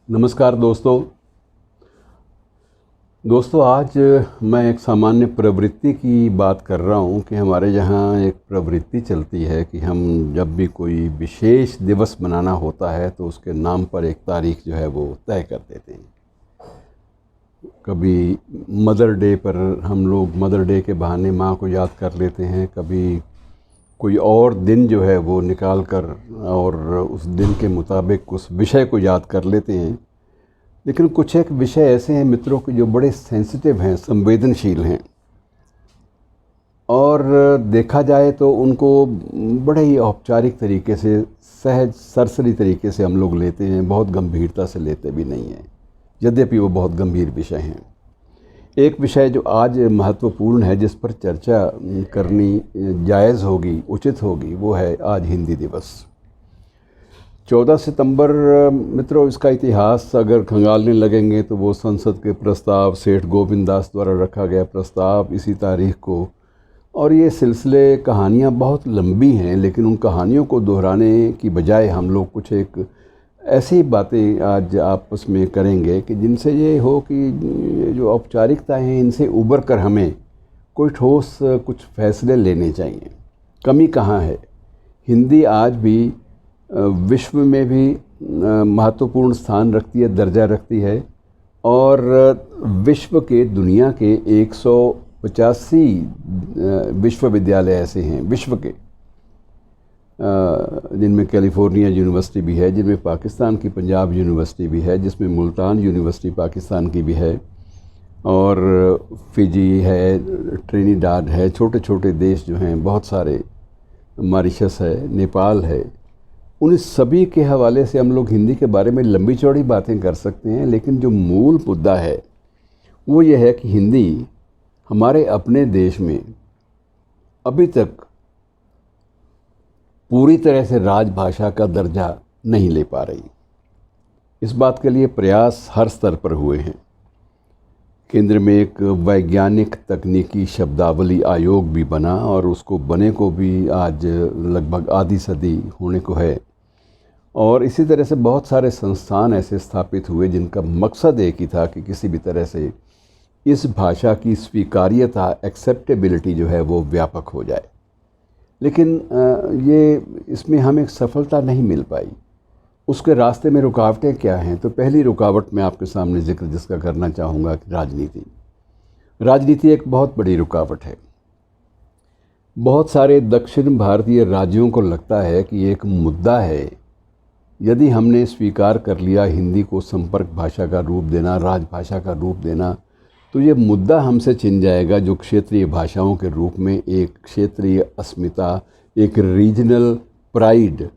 नमस्कार दोस्तों आज मैं एक सामान्य प्रवृत्ति की बात कर रहा हूँ कि हमारे यहाँ एक प्रवृत्ति चलती है कि हम जब भी कोई विशेष दिवस मनाना होता है तो उसके नाम पर एक तारीख जो है वो तय कर देते हैं। कभी मदर डे पर हम लोग मदर डे के बहाने माँ को याद कर लेते हैं, कभी कोई और दिन जो है वो निकाल कर और उस दिन के मुताबिक उस विषय को याद कर लेते हैं। लेकिन कुछ एक विषय ऐसे हैं मित्रों के जो बड़े सेंसिटिव हैं, संवेदनशील हैं, और देखा जाए तो उनको बड़े ही औपचारिक तरीके से, सहज सरसरी तरीके से हम लोग लेते हैं, बहुत गंभीरता से लेते भी नहीं हैं, यद्यपि वो बहुत गंभीर विषय हैं। एक विषय जो आज महत्वपूर्ण है, जिस पर चर्चा करनी जायज़ होगी, उचित होगी, वो है आज हिंदी दिवस। 14 सितंबर मित्रों, इसका इतिहास अगर खंगालने लगेंगे तो वो संसद के प्रस्ताव, सेठ गोविंद दास द्वारा रखा गया प्रस्ताव इसी तारीख को, और ये सिलसिले कहानियाँ बहुत लंबी हैं, लेकिन उन कहानियों को दोहराने की बजाय हम लोग कुछ एक ऐसी बातें आज आपस में करेंगे कि जिनसे ये हो कि जो औपचारिकताएँ हैं इनसे उबर कर हमें कोई ठोस कुछ फैसले लेने चाहिए। कमी कहाँ है? हिंदी आज भी विश्व में भी महत्वपूर्ण स्थान रखती है, दर्जा रखती है, और विश्व के दुनिया के 185 विश्वविद्यालय ऐसे हैं विश्व के, जिनमें कैलिफोर्निया यूनिवर्सिटी भी है, जिनमें पाकिस्तान की पंजाब यूनिवर्सिटी भी है, जिसमें मुल्तान यूनिवर्सिटी पाकिस्तान की भी है, और फिजी है, ट्रिनिडाड है, छोटे छोटे देश जो हैं बहुत सारे, मॉरिशस है, नेपाल है। उन सभी के हवाले से हम लोग हिंदी के बारे में लंबी चौड़ी बातें कर सकते हैं, लेकिन जो मूल मुद्दा है वो ये है कि हिंदी हमारे अपने देश में अभी तक पूरी तरह से राजभाषा का दर्जा नहीं ले पा रही। इस बात के लिए प्रयास हर स्तर पर हुए हैं। केंद्र में एक वैज्ञानिक तकनीकी शब्दावली आयोग भी बना, और उसको बने को भी आज लगभग आधी सदी होने को है, और इसी तरह से बहुत सारे संस्थान ऐसे स्थापित हुए जिनका मकसद एक ही था कि किसी भी तरह से इस भाषा की स्वीकार्यता, एक्सेप्टेबिलिटी जो है वो व्यापक हो जाए। लेकिन ये इसमें हमें सफलता नहीं मिल पाई। उसके रास्ते में रुकावटें क्या हैं? तो पहली रुकावट मैं आपके सामने जिक्र जिसका करना चाहूँगा कि राजनीति एक बहुत बड़ी रुकावट है। बहुत सारे दक्षिण भारतीय राज्यों को लगता है कि एक मुद्दा है, यदि हमने स्वीकार कर लिया हिंदी को संपर्क भाषा का रूप देना, राजभाषा का रूप देना, तो ये मुद्दा हमसे छिन जाएगा जो क्षेत्रीय भाषाओं के रूप में एक क्षेत्रीय अस्मिता, एक रीजनल प्राइड,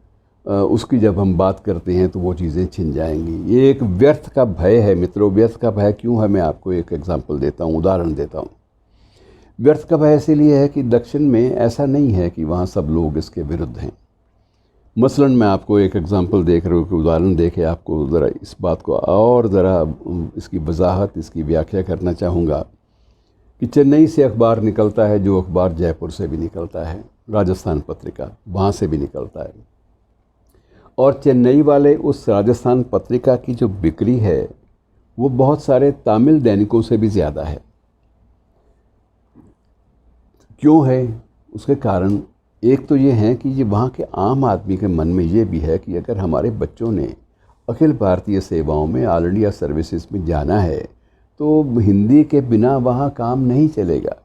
उसकी जब हम बात करते हैं तो वो चीज़ें छिन जाएंगी। ये एक व्यर्थ का भय है मित्रों। व्यर्थ का भय क्यों है? मैं आपको एक एग्जांपल देता हूँ, उदाहरण देता हूँ। व्यर्थ का भय इसीलिए है कि दक्षिण में ऐसा नहीं है कि वहाँ सब लोग इसके विरुद्ध हैं। मसलन मैं आपको एक एग्जांपल देख रहा हूँ कि उदाहरण देके आपको ज़रा इस बात को और ज़रा इसकी वजाहत, इसकी व्याख्या करना चाहूँगा कि चेन्नई से अखबार निकलता है, जो अखबार जयपुर से भी निकलता है, राजस्थान पत्रिका वहाँ से भी निकलता है, और चेन्नई वाले उस राजस्थान पत्रिका की जो बिक्री है वो बहुत सारे तमिल दैनिकों से भी ज़्यादा है। क्यों है? उसके कारण एक तो ये है कि ये वहाँ के आम आदमी के मन में ये भी है कि अगर हमारे बच्चों ने अखिल भारतीय सेवाओं में, ऑल इंडिया सर्विसेज में जाना है तो हिंदी के बिना वहाँ काम नहीं चलेगा।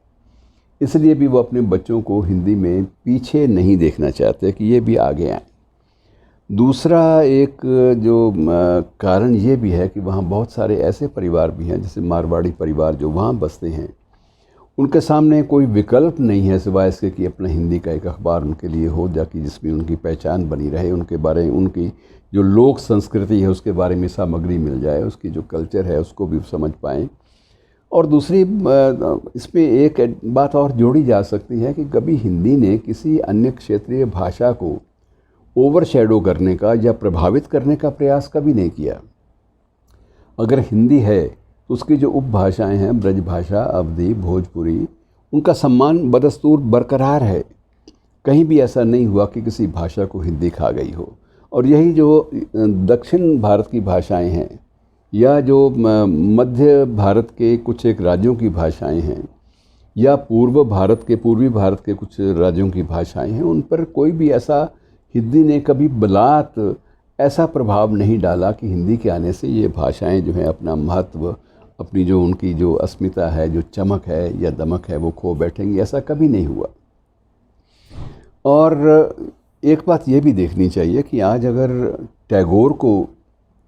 इसलिए भी वो अपने बच्चों को हिंदी में पीछे नहीं देखना चाहते कि ये भी आगे आए। दूसरा एक जो कारण ये भी है कि वहाँ बहुत सारे ऐसे परिवार भी हैं, जैसे मारवाड़ी परिवार जो वहाँ बसते हैं, उनके सामने कोई विकल्प नहीं है सिवाय इसके कि अपना हिंदी का एक अखबार उनके लिए हो, जाकि जिसमें उनकी पहचान बनी रहे, उनके बारे में, उनकी जो लोक संस्कृति है उसके बारे में सामग्री मिल जाए, उसकी जो कल्चर है उसको भी समझ पाएँ। और दूसरी इसमें एक बात और जोड़ी जा सकती है कि कभी हिंदी ने किसी अन्य क्षेत्रीय भाषा को ओवरशैडो करने का या प्रभावित करने का प्रयास कभी नहीं किया। अगर हिंदी है तो उसकी जो उपभाषाएं हैं, ब्रजभाषा, अवधी, भोजपुरी, उनका सम्मान बदस्तूर बरकरार है। कहीं भी ऐसा नहीं हुआ कि किसी भाषा को हिंदी खा गई हो। और यही जो दक्षिण भारत की भाषाएं हैं, या जो मध्य भारत के कुछ एक राज्यों की भाषाएं हैं, या पूर्वी भारत के कुछ राज्यों की भाषाएं हैं, उन पर कोई भी ऐसा हिंदी ने कभी बलात ऐसा प्रभाव नहीं डाला कि हिंदी के आने से ये भाषाएं जो हैं अपना महत्व, अपनी जो उनकी जो अस्मिता है, जो चमक है या दमक है, वो खो बैठेंगी। ऐसा कभी नहीं हुआ। और एक बात ये भी देखनी चाहिए कि आज अगर टैगोर को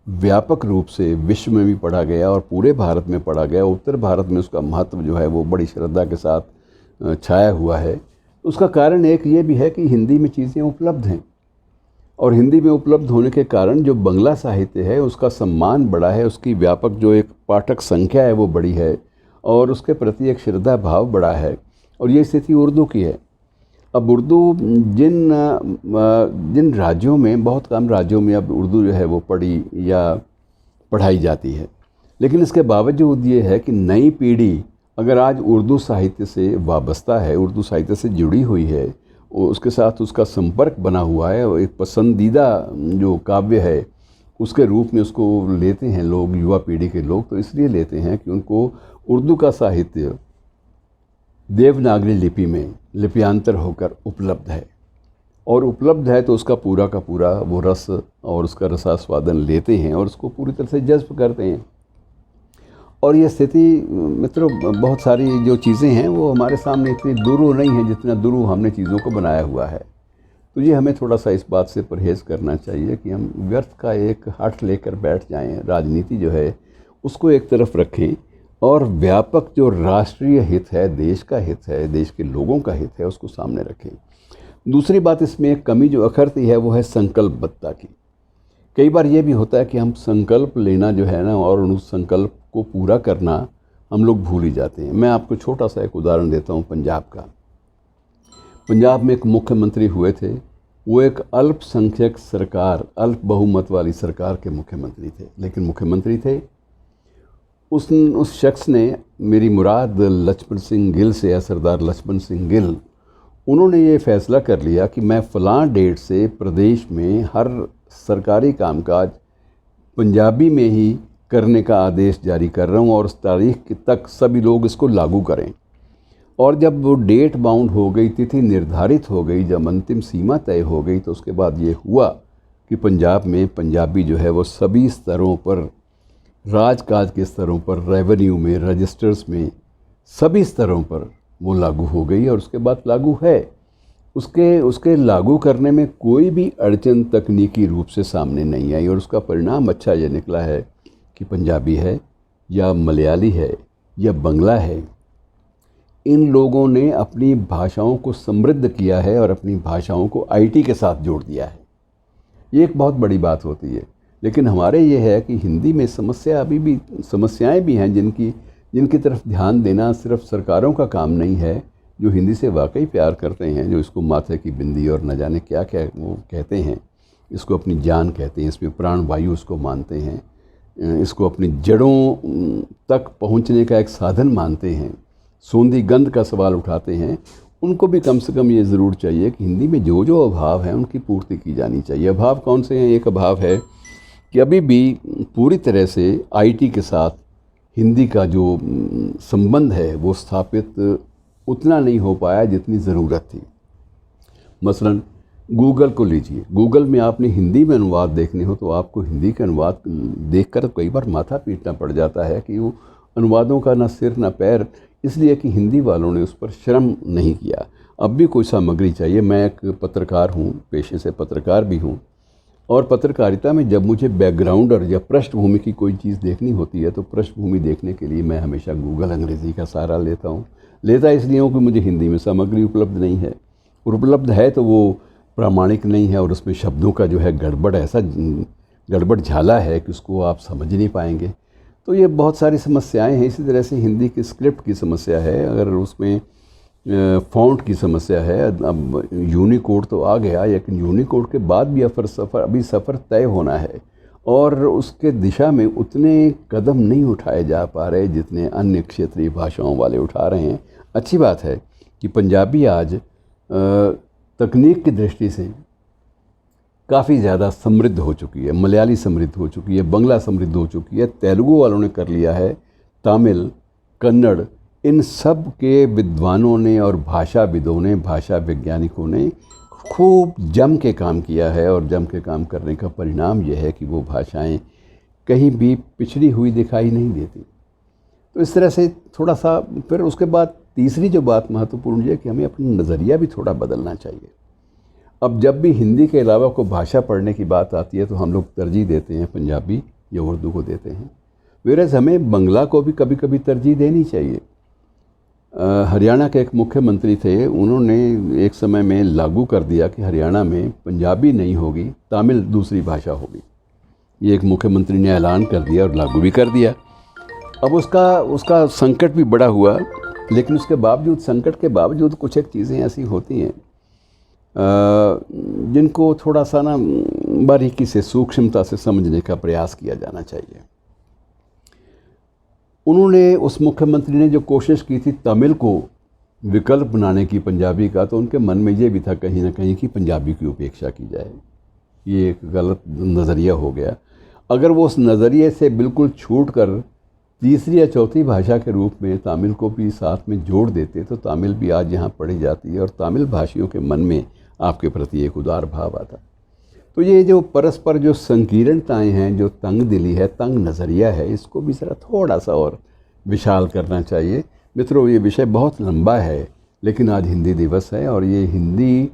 व्यापक रूप से विश्व में भी पढ़ा गया और पूरे भारत में पढ़ा गया, उत्तर भारत में उसका महत्व जो है वो बड़ी श्रद्धा के साथ छाया हुआ है, उसका कारण एक ये भी है कि हिंदी में चीज़ें उपलब्ध हैं। और हिंदी में उपलब्ध होने के कारण जो बंगला साहित्य है उसका सम्मान बड़ा है, उसकी व्यापक जो एक पाठक संख्या है वो बड़ी है, और उसके प्रति एक श्रद्धा भाव बड़ा है। और ये स्थिति उर्दू की है। अब उर्दू जिन राज्यों में, बहुत कम राज्यों में अब उर्दू जो है वो पढ़ी या पढ़ाई जाती है, लेकिन इसके बावजूद ये है कि नई पीढ़ी अगर आज उर्दू साहित्य से वाबस्ता है, उर्दू साहित्य से जुड़ी हुई है, उसके साथ उसका संपर्क बना हुआ है, और एक पसंदीदा जो काव्य है उसके रूप में उसको लेते हैं लोग, युवा पीढ़ी के लोग, तो इसलिए लेते हैं कि उनको उर्दू का साहित्य देवनागरी लिपि में लिप्यांतर होकर उपलब्ध है, और उपलब्ध है तो उसका पूरा का पूरा वो रस और उसका रसास्वादन लेते हैं और उसको पूरी तरह से जज्ब करते हैं। और ये स्थिति मित्रों, बहुत सारी जो चीज़ें हैं वो हमारे सामने इतनी दुरूह नहीं है जितना दुरूह हमने चीज़ों को बनाया हुआ है। तो ये हमें थोड़ा सा इस बात से परहेज़ करना चाहिए कि हम व्यर्थ का एक हट लेकर बैठ जाएं, राजनीति जो है उसको एक तरफ रखें, और व्यापक जो राष्ट्रीय हित है, देश का हित है, देश के लोगों का हित है, उसको सामने रखें। दूसरी बात इसमें एक कमी जो अखरती है वो है संकल्पबद्धता की। कई बार ये भी होता है कि हम संकल्प लेना जो है ना, और उस संकल्प को पूरा करना हम लोग भूल ही जाते हैं। मैं आपको छोटा सा एक उदाहरण देता हूँ पंजाब का। पंजाब में एक मुख्यमंत्री हुए थे, वो एक अल्पसंख्यक सरकार, अल्प बहुमत वाली सरकार के मुख्यमंत्री थे, लेकिन मुख्यमंत्री थे। उस शख्स ने, मेरी मुराद लक्ष्मण सिंह गिल से है, सरदार लक्ष्मण सिंह गिल, उन्होंने ये फ़ैसला कर लिया कि मैं फ़लाँ डेट से प्रदेश में हर सरकारी कामकाज पंजाबी में ही करने का आदेश जारी कर रहा हूँ, और उस तारीख तक सभी लोग इसको लागू करें। और जब वो डेट बाउंड हो गई, तिथि निर्धारित हो गई, जब अंतिम सीमा तय हो गई, तो उसके बाद ये हुआ कि पंजाब में पंजाबी जो है वो सभी स्तरों पर, राजकाज के स्तरों पर, रेवेन्यू में, रजिस्टर्स में, सभी स्तरों पर वो लागू हो गई। और उसके बाद लागू है, उसके लागू करने में कोई भी अड़चन तकनीकी रूप से सामने नहीं आई, और उसका परिणाम अच्छा ये निकला है कि पंजाबी है या मलयाली है या बंगला है, इन लोगों ने अपनी भाषाओं को समृद्ध किया है और अपनी भाषाओं को आईटी के साथ जोड़ दिया है। ये एक बहुत बड़ी बात होती है। लेकिन हमारे ये है कि हिंदी में समस्याएं भी हैं जिनकी तरफ ध्यान देना सिर्फ सरकारों का काम नहीं है। जो हिंदी से वाकई प्यार करते हैं, जो इसको माथे की बिंदी और न जाने क्या क्या वो कहते हैं, इसको अपनी जान कहते हैं, इसमें प्राण वायु उसको मानते हैं, इसको अपनी जड़ों तक पहुंचने का एक साधन मानते हैं, सूंधी गंध का सवाल उठाते हैं, उनको भी कम से कम ये ज़रूर चाहिए कि हिंदी में जो जो अभाव हैं उनकी पूर्ति की जानी चाहिए। अभाव कौन से हैं? एक अभाव है कि अभी भी पूरी तरह से आईटी के साथ हिंदी का जो संबंध है वो स्थापित उतना नहीं हो पाया जितनी ज़रूरत थी। मसलन गूगल को लीजिए, गूगल में आपने हिंदी में अनुवाद देखने हो तो आपको हिंदी के अनुवाद देखकर कई बार माथा पीटना पड़ जाता है कि वो अनुवादों का ना सिर ना पैर, इसलिए कि हिंदी वालों ने उस पर श्रम नहीं किया। अब भी कोई सामग्री चाहिए। मैं एक पत्रकार हूँ, पेशे से पत्रकार भी हूँ, और पत्रकारिता में जब मुझे बैकग्राउंडर या पृष्ठभूमि की कोई चीज़ देखनी होती है तो पृष्ठभूमि देखने के लिए मैं हमेशा गूगल अंग्रेज़ी का सहारा लेता हूँ। इसलिए हूँ कि मुझे हिंदी में सामग्री उपलब्ध नहीं है, और उपलब्ध है तो वो प्रामाणिक नहीं है, और उसमें शब्दों का जो है गड़बड़ झाला है कि उसको आप समझ नहीं पाएंगे। तो ये बहुत सारी समस्याएं हैं। इसी तरह से हिंदी की स्क्रिप्ट की समस्या है, अगर उसमें फ़ॉन्ट की समस्या है। अब यूनिकोड तो आ गया, लेकिन यूनिकोड के बाद भी अभी सफ़र तय होना है, और उसके दिशा में उतने कदम नहीं उठाए जा पा रहे जितने अन्य क्षेत्रीय भाषाओं वाले उठा रहे हैं। अच्छी बात है कि पंजाबी आज तकनीक की दृष्टि से काफ़ी ज़्यादा समृद्ध हो चुकी है। मलयाली समृद्ध हो चुकी है, बंगला समृद्ध हो चुकी है, तेलुगु वालों ने कर लिया है, तमिल, कन्नड़, इन सब के विद्वानों ने और भाषाविदों ने, भाषा वैज्ञानिकों ने खूब जम के काम किया है। और जम के काम करने का परिणाम यह है कि वो भाषाएं कहीं भी पिछड़ी हुई दिखाई नहीं देती। तो इस तरह से थोड़ा सा फिर उसके बाद तीसरी जो बात महत्वपूर्ण है कि हमें अपना नज़रिया भी थोड़ा बदलना चाहिए। अब जब भी हिंदी के अलावा कोई भाषा पढ़ने की बात आती है तो हम लोग तरजीह देते हैं पंजाबी या उर्दू को देते हैं, वेरस हमें बंगला को भी कभी कभी तरजीह देनी चाहिए। हरियाणा के एक मुख्यमंत्री थे, उन्होंने एक समय में लागू कर दिया कि हरियाणा में पंजाबी नहीं होगी, तमिल दूसरी भाषा होगी। ये एक मुख्यमंत्री ने ऐलान कर दिया और लागू भी कर दिया। अब उसका संकट भी बड़ा हुआ, लेकिन उसके बावजूद, संकट के बावजूद कुछ एक चीज़ें ऐसी होती हैं जिनको थोड़ा सा ना बारीकी से, सूक्ष्मता से समझने का प्रयास किया जाना चाहिए। उन्होंने, उस मुख्यमंत्री ने जो कोशिश की थी तमिल को विकल्प बनाने की पंजाबी का, तो उनके मन में ये भी था कहीं ना कहीं कि पंजाबी की उपेक्षा की जाए। ये एक गलत नज़रिया हो गया। अगर वो उस नज़रिए से बिल्कुल छूट कर तीसरी या चौथी भाषा के रूप में तमिल को भी साथ में जोड़ देते तो तमिल भी आज यहाँ पढ़ी जाती है और तमिल भाषियों के मन में आपके प्रति एक उदार भाव आता। तो ये जो परस्पर जो संकीर्णताएं हैं, जो तंग दिली है, तंग नज़रिया है, इसको भी ज़रा थोड़ा सा और विशाल करना चाहिए। मित्रों, ये विषय बहुत लंबा है, लेकिन आज हिंदी दिवस है और ये हिंदी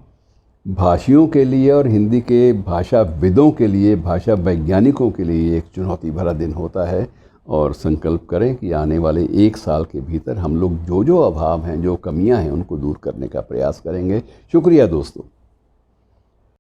भाषियों के लिए और हिंदी के भाषाविदों के लिए, भाषा वैज्ञानिकों के लिए एक चुनौती भरा दिन होता है। और संकल्प करें कि आने वाले 1 साल के भीतर हम लोग जो जो अभाव हैं, जो कमियां हैं, उनको दूर करने का प्रयास करेंगे। शुक्रिया दोस्तों।